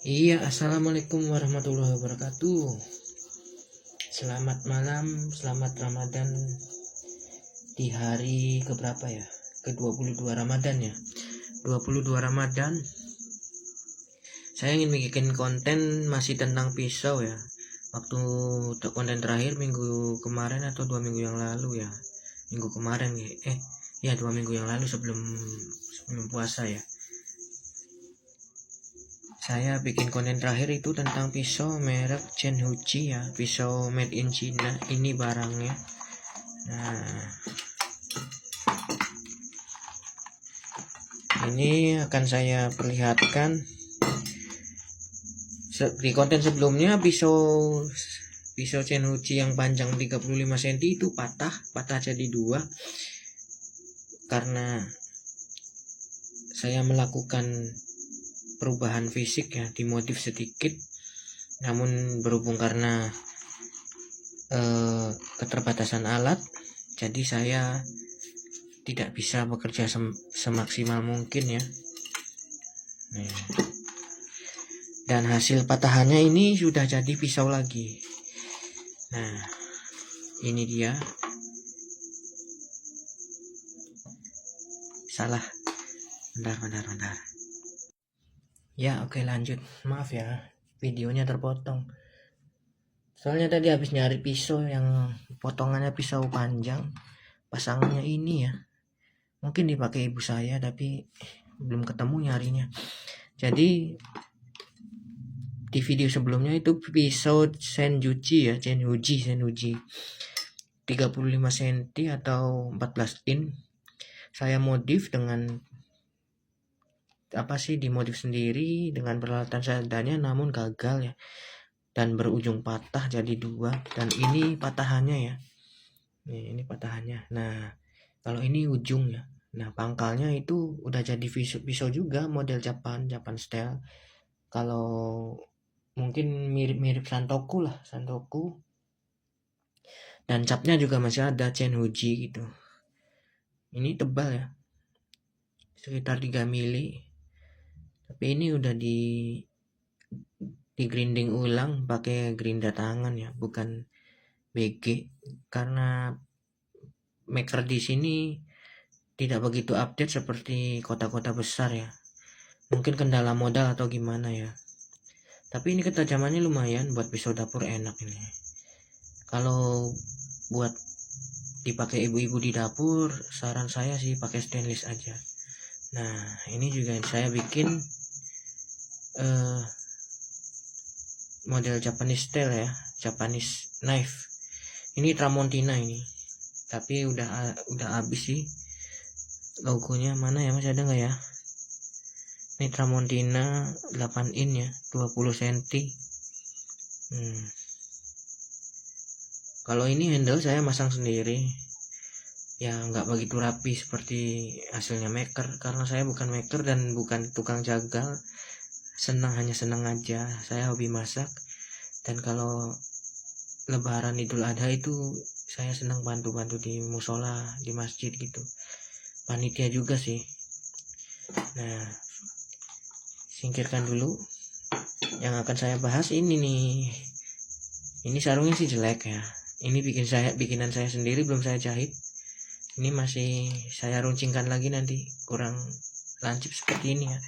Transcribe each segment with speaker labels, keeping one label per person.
Speaker 1: Iya, assalamualaikum warahmatullahi wabarakatuh. Selamat malam, selamat Ramadan di hari keberapa ya? Ke-22 Ramadan ya. 22 Ramadan. Saya ingin bikin konten masih tentang pisau ya. Waktu konten terakhir minggu kemarin atau 2 minggu yang lalu ya. Minggu kemarin ya. 2 minggu yang lalu sebelum puasa ya. Saya bikin konten terakhir itu tentang pisau merek Zenhuji ya, pisau made in China. Ini barangnya. Nah, ini akan saya perlihatkan. Di konten sebelumnya pisau Zenhuji yang panjang 35 cm itu patah jadi dua karena saya melakukan perubahan fisik ya, dimodif sedikit. Namun berhubung karena keterbatasan alat, jadi saya tidak bisa bekerja semaksimal mungkin ya. Dan hasil patahannya ini sudah jadi pisau lagi. Nah, ini dia. Salah. Bentar. Ya, oke, lanjut. Maaf ya, videonya terpotong. Soalnya tadi habis nyari pisau yang potongannya pisau panjang, pasangannya ini ya. Mungkin dipakai ibu saya tapi belum ketemu nyarinya. Jadi di video sebelumnya itu pisau Zenhuji 35 cm atau 14 in. Saya modif dengan dimodif sendiri dengan peralatan seadanya, namun gagal ya, dan berujung patah jadi dua. Dan ini patahannya ya, ini patahannya. Nah, kalau ini ujungnya. Nah, pangkalnya itu udah jadi pisau juga, model Japan style. Kalau mungkin mirip Santoku lah, dan capnya juga masih ada Zenhuji gitu. Ini tebal ya, sekitar 3 mili. Tapi ini udah di grinding ulang pakai grinder tangan ya, bukan BG, karena maker di sini tidak begitu update seperti kota-kota besar ya. Mungkin kendala modal atau gimana ya. Tapi ini ketajamannya lumayan, buat pisau dapur enak ini. Kalau buat dipakai ibu-ibu di dapur, saran saya sih pakai stainless aja. Nah, ini juga saya bikin model Japanese style ya, Japanese knife. Ini Tramontina ini, tapi udah habis sih logonya. Mana ya, masih ada nggak ya? Ini Tramontina 8 in ya, 20 cm. Kalau ini handle saya masang sendiri ya, nggak begitu rapi seperti hasilnya maker, karena saya bukan maker dan bukan tukang jagal. Hanya senang aja, saya hobi masak. Dan kalau lebaran Idul Adha itu saya senang bantu-bantu di musola, di masjid gitu, panitia juga sih. Nah, singkirkan dulu. Yang akan saya bahas ini nih. Ini sarungnya sih jelek ya. Ini bikinan saya sendiri, belum saya jahit. Ini masih saya runcingkan lagi, nanti kurang lancip seperti ini ya.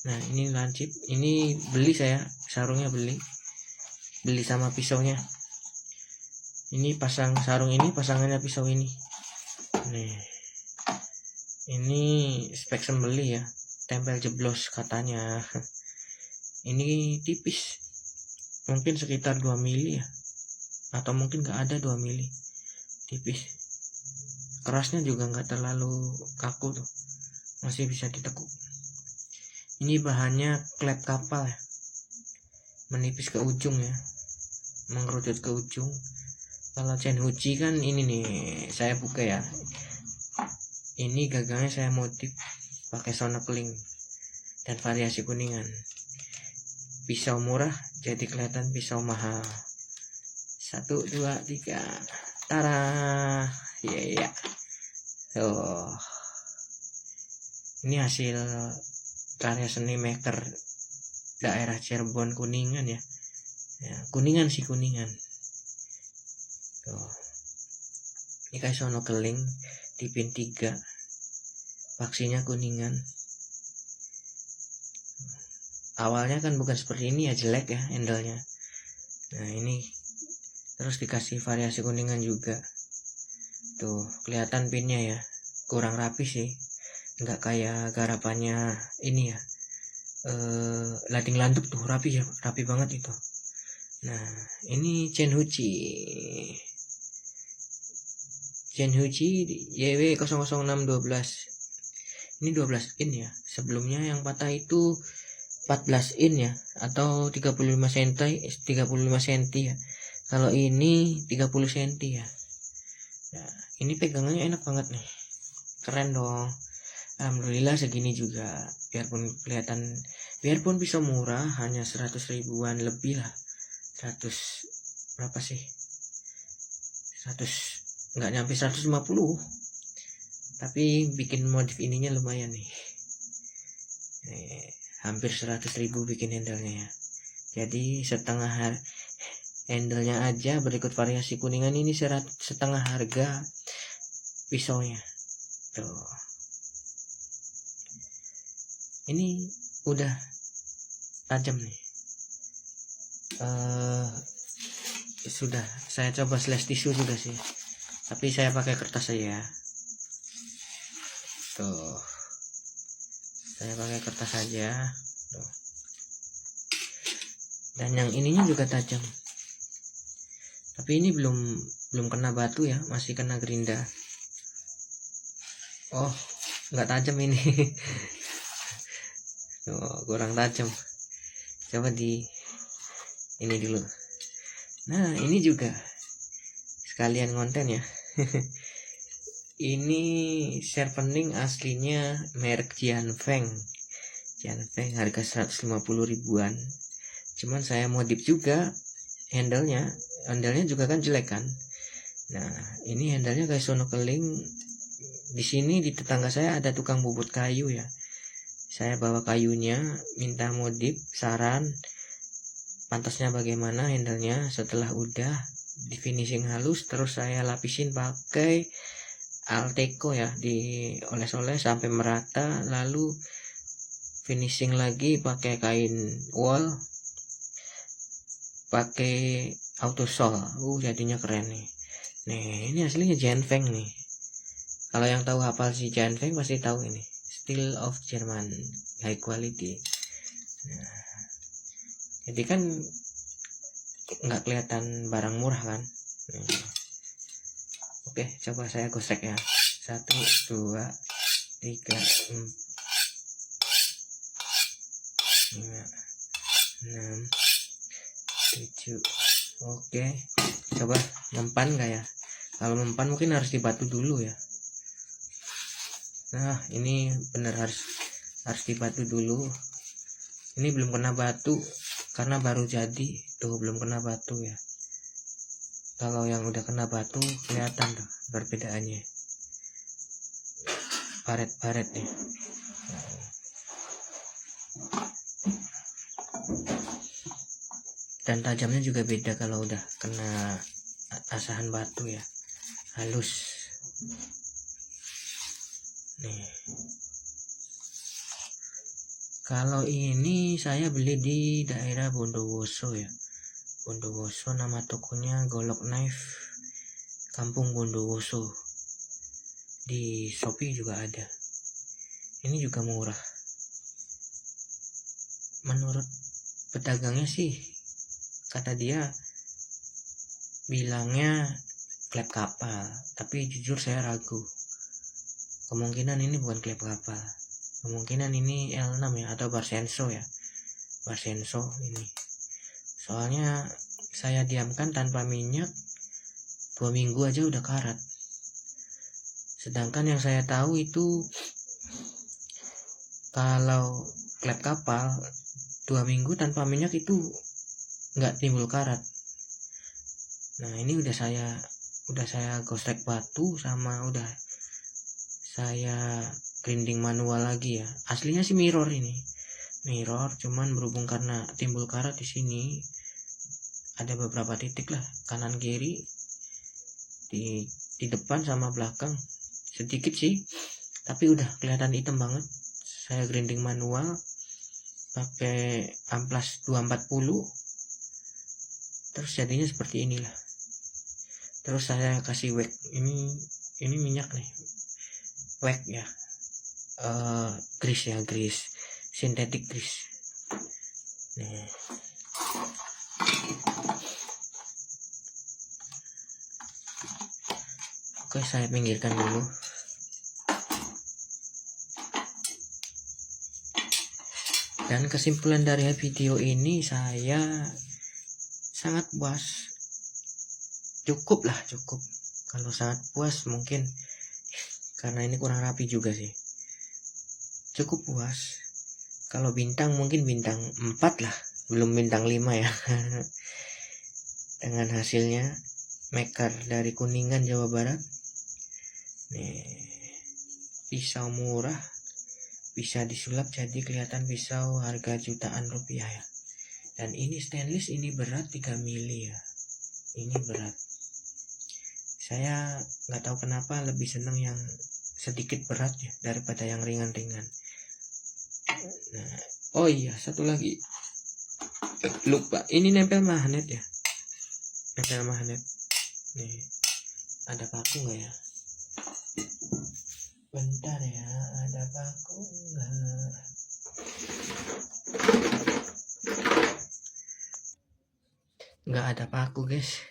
Speaker 1: Nah, ini lancip. Ini beli saya, sarungnya beli sama pisaunya. Ini pasang sarung ini, pasangannya pisau ini. Nih, ini spek sembeli ya, tempel jeblos katanya. Ini tipis, mungkin sekitar 2 mili ya, atau mungkin gak ada 2 mili. Tipis, kerasnya juga gak terlalu kaku tuh, masih bisa ditekuk. Ini bahannya klep kapal ya, menipis ke ujung ya, mengerucut ke ujung. Kalau Zenhuji kan ini nih, saya buka ya, ini gagangnya saya modif pakai sonekling dan variasi kuningan. Pisau murah jadi kelihatan pisau mahal. 1, 2, 3, tara, ya. Ini hasil karya seni maker daerah Cirebon Kuningan ya. Kuningan sih, Kuningan tuh. Ini kayak sono keling di pin 3, vaksinnya Kuningan. Awalnya kan bukan seperti ini ya, jelek ya handle-nya. Nah ini terus dikasih variasi Kuningan juga tuh, kelihatan pinnya ya, kurang rapi sih, nggak kayak garapannya ini ya, lading landep tuh rapi ya, rapi banget itu. Nah ini Zenhuchi YW00612, ini 12 in ya. Sebelumnya yang patah itu 14 in ya, atau 35 cm ya. Kalau ini 30 cm ya. Nah, ini pegangannya enak banget nih, keren dong. Alhamdulillah segini juga, biarpun bisa murah, hanya 100 ribuan lebih lah, 100 berapa sih, 100 nggak nyampe 150, tapi bikin modif ininya lumayan nih. Hampir 100 ribu bikin handle-nya ya. Jadi setengah handle-nya aja berikut variasi Kuningan ini setengah harga pisaunya tuh. Ini udah tajam nih. Sudah saya coba slash tisu juga sih, tapi saya pakai kertas aja tuh. Saya pakai kertas aja tuh. Dan yang ininya juga tajam, tapi ini belum kena batu ya, masih kena gerinda. Oh nggak tajam ini. Tuh, kurang tajam, coba di ini dulu. Nah ini juga sekalian konten ya. Ini sharpening aslinya merek Jianfeng harga 150 ribuan. Cuman saya modif juga handle-nya juga kan jelek kan. Nah ini handle-nya kayak sono keling. Di sini di tetangga saya ada tukang bubut kayu ya. Saya bawa kayunya, minta modif, saran pantasnya bagaimana handle-nya. Setelah udah di finishing halus, terus saya lapisin pakai Alteco ya, dioles-oles sampai merata, lalu finishing lagi pakai kain wol, pakai autosol. Jadinya keren nih. Nih ini aslinya Jianfeng nih. Kalau yang tahu hafal si Jianfeng pasti tahu ini, Steel of German, high quality. Nah, jadi kan nggak kelihatan barang murah kan. Oke, coba saya gosek ya. 1, 2, 3, 4, 5, 6, 7. Oke, coba mempan nggak ya? Kalau mempan mungkin harus dibatu dulu ya. Nah ini bener harus dibatu dulu. Ini belum kena batu karena baru jadi tuh, belum kena batu ya. Kalau yang udah kena batu kelihatan tuh perbedaannya, baret-baret nih. Dan tajamnya juga beda kalau udah kena asahan batu ya, halus nih. Kalau ini saya beli di daerah Bondowoso ya, Bondowoso, nama tokonya Golok Knife, Kampung Bondowoso. Di Shopee juga ada. Ini juga murah. Menurut pedagangnya sih, kata dia bilangnya klep kapal, tapi jujur saya ragu. Kemungkinan ini bukan klep kapal, kemungkinan ini L6 ya, atau Barsenso ya, Barsenso ini. Soalnya saya diamkan tanpa minyak 2 minggu aja udah karat. Sedangkan yang saya tahu itu kalau klep kapal 2 minggu tanpa minyak itu nggak timbul karat. Nah ini udah saya gosrek batu, sama udah saya grinding manual lagi ya. Aslinya sih mirror ini, mirror, cuman berhubung karena timbul karat di sini ada beberapa titik lah, kanan kiri, di depan sama belakang sedikit sih, tapi udah kelihatan hitam banget. Saya grinding manual pakai amplas 240, terus jadinya seperti inilah. Terus saya kasih wax, ini minyak nih, wax ya, grease sintetik grease nih. Oke, saya pinggirkan dulu. Dan kesimpulan dari video ini, saya sangat puas. Cukup. Kalau sangat puas mungkin karena ini kurang rapi juga sih. Cukup puas. Kalau bintang mungkin bintang 4 lah, belum bintang 5 ya. Dengan hasilnya maker dari Kuningan, Jawa Barat. Nih, pisau murah, bisa disulap jadi kelihatan pisau harga jutaan rupiah ya. Dan ini stainless, ini berat 3 mili ya. Ini berat. Saya nggak tahu kenapa lebih senang yang sedikit berat ya daripada yang ringan-ringan. Nah, oh iya, satu lagi lupa, ini nempel magnet ya. Nempel magnet. Nih, ada paku nggak ya? Bentar ya, ada paku nggak? Nggak ada paku guys.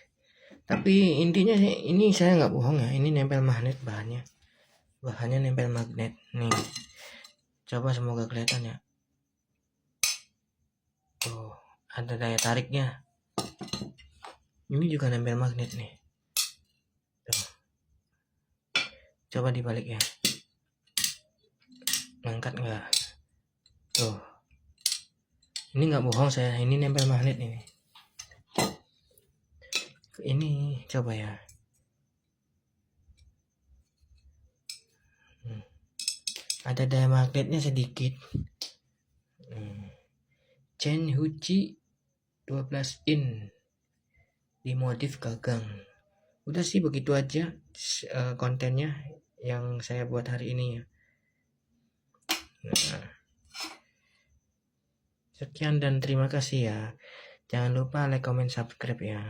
Speaker 1: Tapi intinya ini saya nggak bohong ya, ini nempel magnet bahannya nempel magnet nih. Coba semoga kelihatan ya. Tuh, ada daya tariknya. Ini juga nempel magnet nih. Tuh. Coba dibalik ya. Ngangkat nggak? Tuh. Ini nggak bohong saya, ini nempel magnet ini. Ini coba ya. Ada daya magnetnya sedikit. Chain Huchi 12 in dimodif gagang. Udah sih begitu aja kontennya yang saya buat hari ini ya. Nah, sekian dan terima kasih ya. Jangan lupa like, comment, subscribe ya.